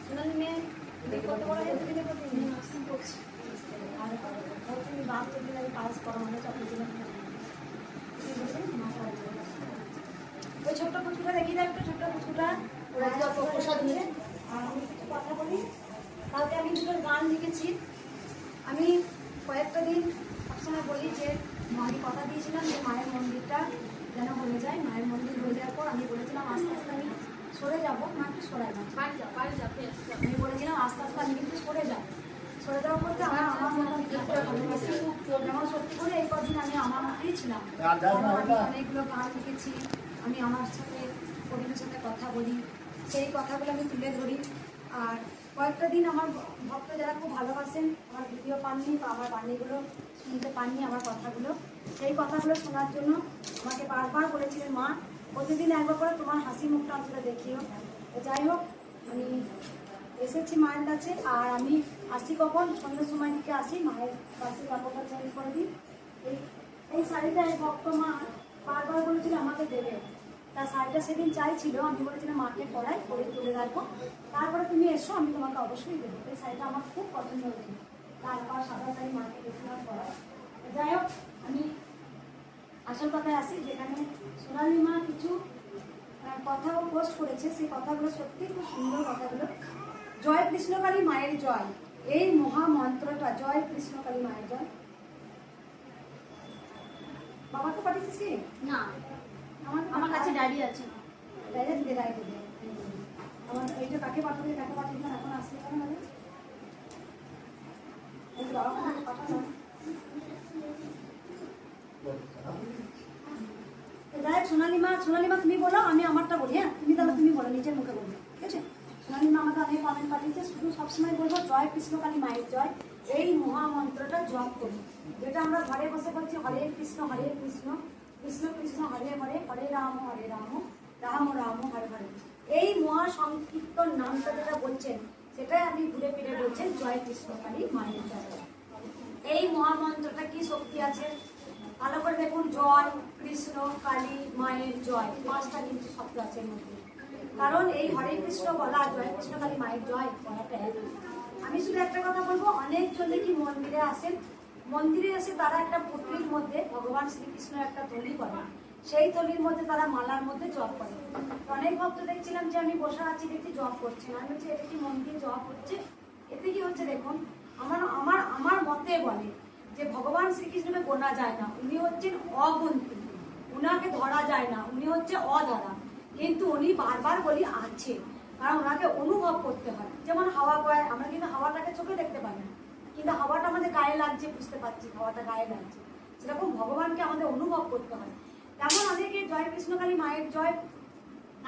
সোনালি মেয়ে কত বড় হয়েছে দিনে প্রতি নার্সিং করছি আর তুমি বাপ যদি আমি পাস করা মানে চাকরি জন্য ওই ছোট্ট পুচকুটা দেখিয়ে দেয়, একটা ছোট্ট পুচকুটা ওরা প্রসাদ নিয়ে। আর আমি কিছু কথা বলি, কালকে আমি দুটো গান লিখেছি। আমি কয়েকটা দিন সবসময় বলি যে মায়ের কথা দিয়েছিলাম যে মায়ের মন্দিরটা যেন হয়ে যায়। মায়ের মন্দির হয়ে যাওয়ার পর আমি বলেছিলাম আস্তে আস্তে আমি সরে যাবো, মা একটু সরাই না, আমি বলেছিলাম আস্তে আস্তে আমি কিন্তু সরে যাবো। সরে যাওয়ার পর আমার আমার মতন যেমন সত্যি করে এই কদিন আমি আমার মতোই ছিলাম। আমি অনেকগুলো গান লিখেছি, আমি আমার সাথে কবিদের সাথে কথা বলি, সেই কথাগুলো আমি তুলে ধরি। আর কয়েকটা দিন আমার ভক্ত যারা খুব ভালোবাসেন, আমার ভিডিও পাননি বা আমার বাণীগুলো শুনতে পাননি, আমার কথাগুলো, সেই কথাগুলো শোনার জন্য আমাকে বারবার বলেছিলেন মা প্রতিদিন একবার করে তোমার হাসি মুখটা অন্তত দেখিও। তো যাই হোক, আমি এসেছি মায়ের কাছে। আর আমি আসি কখন, সন্ধ্যের সময় দিকে আসি, মায়ের বাসি কাপড়টা চেঞ্জ করে দিই। এই শাড়িটা এই ভক্ত মা বারবার বলেছিল আমাকে দেবে, তার শাড়িটা সেদিন চাইছিল, আমি বলেছিলাম মাকে পরাই পরে তুলে রাখবো, তারপরে তুমি এসো আমি তোমাকে অবশ্যই দেবো। এই শাড়িটা আমার খুব পছন্দ হয়েছিল, তারপর সাদা শাড়ি মাকে গেছিলাম পরাই। যাই হোক, আমি আসল কথায় আসি, যেখানে সোনালি মা কিছু কথাও পোস্ট করেছে, সেই কথাগুলো সত্যি খুব সুন্দর কথাগুলো। জয় কৃষ্ণকালী মায়ের জয়, এই মহামন্ত্রটা জয় কৃষ্ণকালী মায়ের জয়। বাবাকে পাঠিয়েছিস কি? না, আমার কাছে ডায়েরি আছে। ডায়েরি দিতে ডায়েরি দিতে আমার এইটা কাকে পাঠাবে, কাকে পাঠিয়ে না, এখন আসলে কেন হবে? এই বাবা পাঠানো। যাই সোনালি মা তুমি বলো, আমি আমারটা বলি। হ্যাঁ, তুমি তাহলে তুমি বলো, নিজের মুখে বলবে, ঠিক আছে? সোনালি মা আমাকে অনেক কমেন্ট পাঠিয়েছে, শুধু সবসময় বলবো জয় কৃষ্ণকালী মায়ের জয়, এই মহামন্ত্রটা জপ করি, যেটা আমরা ঘরে বসে বলছি হরে কৃষ্ণ কৃষ্ণ কৃষ্ণ হরে হরে, হরে রাম রাম রাম হরে হরে। এই মহা সংকীর্তন নামটা যেটা বলছেন, সেটাই আপনি ঘুরে ফিরে বলছেন জয় কৃষ্ণকালী মায়ের জয়। এই মহামন্ত্রটা কি শক্তি আছে ভালো করে দেখুন, জয় কৃষ্ণ কালী মায়ের জয়, পাঁচটা কিন্তু শব্দ আছে এর মধ্যে। কারণ এই হরে কৃষ্ণ বলা, জয় কৃষ্ণ কালী মায়ের জয় বলাটা। আমি শুধু একটা কথা বলবো, অনেকজন দেখি মন্দিরে আসেন, মন্দিরে এসে তারা একটা পুটলির মধ্যে ভগবান শ্রীকৃষ্ণের একটা থলি করে, সেই থলির মধ্যে তারা মালার মধ্যে জপ করে। অনেক ভক্ত দেখছিলাম যে আমি বসে আছি, দেখছি জপ করছে, আমি বলছি এটা কি মন্দিরে জপ হচ্ছে? এতে কি হচ্ছে দেখুন, আমার আমার আমার মতে বলে যে ভগবান শ্রীকৃষ্ণকে গোনা যায় না, উনি হচ্ছেন অগুন্তি, উনাকে ধরা যায় না, উনি হচ্ছে অধরা, কিন্তু উনি বারবার বলি আছে, কারণ ওনাকে অনুভব করতে হয়। যেমন হাওয়া বয়, আমরা কিন্তু হাওয়াটাকে চোখে দেখতে পাই না, কিন্তু হাওয়াটা আমাদের গায়ে লাগছে, বুঝতে পারছি হাওয়াটা গায়ে লাগছে, সেরকম ভগবানকে আমাদের অনুভব করতে হয়। তেমন অনেকে জয় কৃষ্ণকালী মায়ের জয়,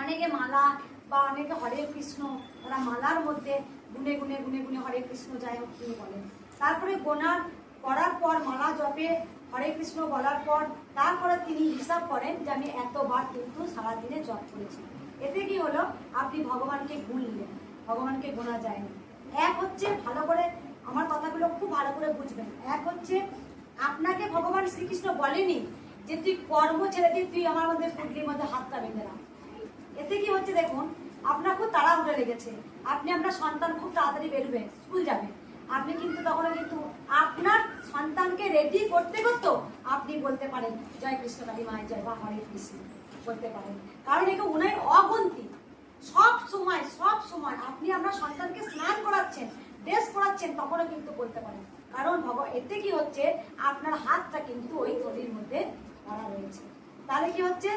অনেকে মালা বা অনেকে হরে কৃষ্ণ, ওরা মালার মধ্যে গুনে গুনে গুনে গুনে হরে কৃষ্ণ যাই হোক তিনি বলেন। তারপরে গোনার করার পর মালা জপে হরে কৃষ্ণ বলার পর তারপরে তিনি হিসাব করেন যে আমি এতবার কিন্তু সারাদিনে জপ করেছি। এতে কি হলো, আপনি ভগবানকে গুনলেন, ভগবানকে গোনা যায়নি। এক হচ্ছে, ভালো করে আমার কথাগুলো খুব ভালো করে বুঝবেন, এক হচ্ছে আপনাকে ভগবান শ্রীকৃষ্ণ বলেনি যে তুই কর্ম ছেড়ে দিয়ে তুই আমার মধ্যে পুটলির মধ্যে হাতটা বেঁধে রাখ। এতে কি হচ্ছে দেখুন, আপনার খুব তাড়াহুড়ো লেগেছে, আপনার সন্তান খুব তাড়াতাড়ি বেরোবে, স্কুল যাবে, আপনি কিন্তু তখন কিন্তু আপনার সন্তানকে রেডি করতে করতে আপনি বলতে পারেন জয় কৃষ্ণকালী মায়ের জয় বা হরে কৃষ্ণ বলতে পারেন। কারণ একে উনার অগুন্তি, সব সময় আপনি আপনার সন্তানকে স্নান করাচ্ছেন, ড্রেস পরাচ্ছেন, তখনও কিন্তু বলতে পারেন। কারণ এতে কি হচ্ছে, আপনার হাতটা কিন্তু ওই থলির মধ্যে ধরা রয়েছে। তাহলে কি হচ্ছে,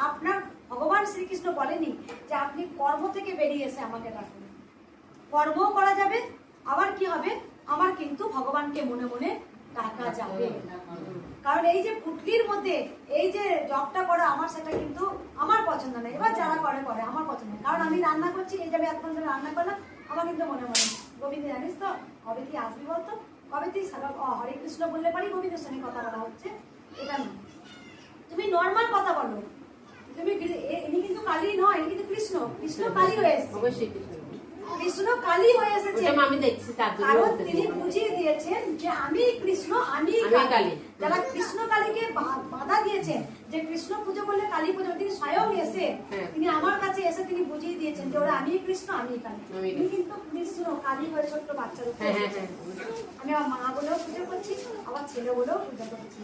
আপনার ভগবান শ্রীকৃষ্ণ বলেনি যে আপনি কর্ম থেকে বেরিয়ে এসে আমাকে ডাকুন, কর্মও করা যাবে, আবার কি হবে, আমার কিন্তু ভগবানকে মনে মনে ডাকা যাবে। কারণ এই যে পুটলির মধ্যে এই যে জবটা করা, আমার সেটা কিন্তু আমার পছন্দ নেই। এবার যারা করে করে, আমার পছন্দ নেই। কারণ আমি রান্না করছি, এই যে আমি এতক্ষণ ধরে রান্না করলাম, আমার কিন্তু মনে মনে গোবিন্দ জানিস তো কবে তুই আসবি বলতো, কবে তুই হরে কৃষ্ণ বললে পারি গোবিন্দের সঙ্গে কথা বলা হচ্ছে, এটা না। তুমি নর্মাল কথা বলো, তুমি ইনি কিন্তু কালী নয়, ইনি কিন্তু কৃষ্ণ, কৃষ্ণ কালী হয়ে এসছে। কৃষ্ণ কালী হয়ে এসেছে, ওটা আমি দেখছি তার জন্য কারণ বলতেছি। তিনি বুঝিয়ে দিয়েছেন যে আমি কৃষ্ণ, আমি কালী। যারা কৃষ্ণ কালীকে বাধা দিয়েছেন যে কৃষ্ণ পুজো করলে কালী পুজো, তিনি স্বয়ং এসে তিনি আমার কাছে এসে তিনি বুঝিয়ে দিয়েছেন যে ওরা আমি কৃষ্ণ, আমি কালী। তিনি কিন্তু কৃষ্ণ কালী হয়ে ছোট্ট বাচ্চার উপরে এসেছেন। আমি আমার মা বলেও পুজো করছি, আমার ছেলে বলেও পুজো করছি,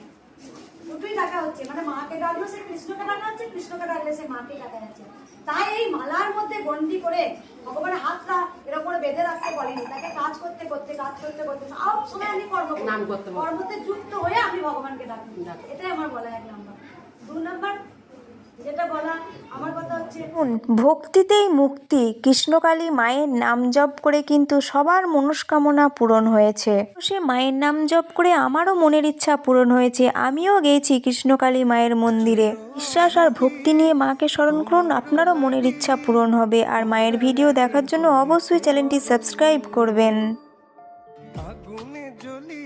দুটোই ডাকা হচ্ছে, মানে মাকে ডাকলো সে কৃষ্ণকে ডাকা হচ্ছে, কৃষ্ণকে ডাকলে সে মাকে ডাকা যাচ্ছে। তাই এই মালার মধ্যে গন্ডি করে ভগবানের হাতটা এরকম করে বেঁধে রাখতে বলেনি, তাকে কাজ করতে করতে সব সময় আমি কর্মতে যুক্ত হয়ে আমি ভগবানকে ডাকি। এটাই আমার বলা 1 নাম্বার। 2 নাম্বার যেটা বলা আমার কথা হচ্ছে, ভক্তিতেই মুক্তি। কৃষ্ণকালী মায়ের নাম জপ করে কিন্তু সবার মনস্কামনা পূরণ হয়েছে। সে মায়ের নাম জপ করে আমারও মনের ইচ্ছা পূরণ হয়েছে। আমিও গেছি কৃষ্ণকালী মায়ের মন্দিরে। বিশ্বাস আর ভক্তি নিয়ে মাকে স্মরণ করুন, আপনারও মনের ইচ্ছা পূরণ হবে। আর মায়ের ভিডিও দেখার জন্য অবশ্যই চ্যানেলটি সাবস্ক্রাইব করবেন। আগুনে জ্বলি